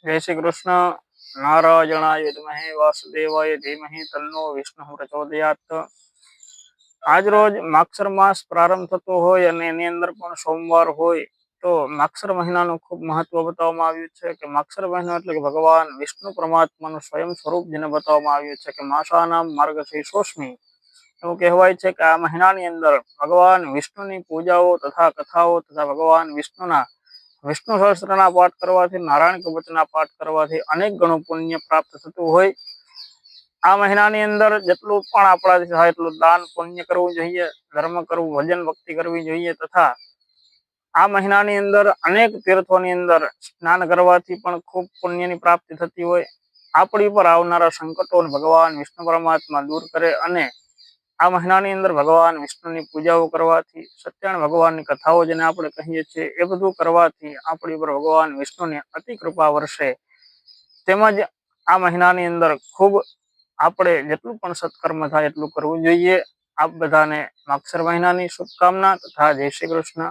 जय श्री कृष्ण। नारायणाय विद्महे वासुदेवाय धीमहि तन्नो विष्णु प्रचोदयात्। आज रोज माक्षर मास प्रारंभ थतो होय अने एनी अंदर पण सोमवार होय तो माक्षर महीनानुं खूब महत्व बताववामां आव्युं छे के माक्षर महीनो एटले के भगवान विष्णु परमात्मानुं स्वयं स्वरूप जेने बताववामां आव्युं छे के मासानां मार्गशीर्षोऽस्मि। एवुं कहेवाय छे के आ महीनानी अंदर भगवान विष्णुनी पूजाओ तथा कथाओ तथा भगवान विष्णुना विष्णु सहस्त्रना पाठ करवाथी नारायण कवचना पाठ करवाथी अनेक गणुं पुण्य प्राप्त थतुं होय। आ महीनानी अंदर जेटલું પણ આપણાથી થાય એટલું દાन पुण्य करવું જોઈએ, धर्म करવું, भजन भक्ति करवी જોઈએ तथा आ महीनानी अंदर अनेक तीर्थोनी अंदर स्नान करवाथी पण खूब पुण्यनी प्राप्ति थती होय। आपणी पर आवनारा संकटोने भगवान विष्णु परमात्मा दूर करे अने आ महीनानी अंदर भगवान विष्णुनी पूजाओ करवाथी सत्यनारायण भगवाननी कथाओ जेने आपणे कहीए छीए ए बधुं करवाथी आपणी पर भगवान विष्णुनी अति कृपा वर्षे। તેમજ આ મહિનાની અંદર ખૂબ આપણે જેટલું પણ સત્કર્મ થાય એટલું કરવું જોઈએ। આપ બધાને માક્ષર મહિનાની શુભકામના તથા જય શ્રી કૃષ્ણ।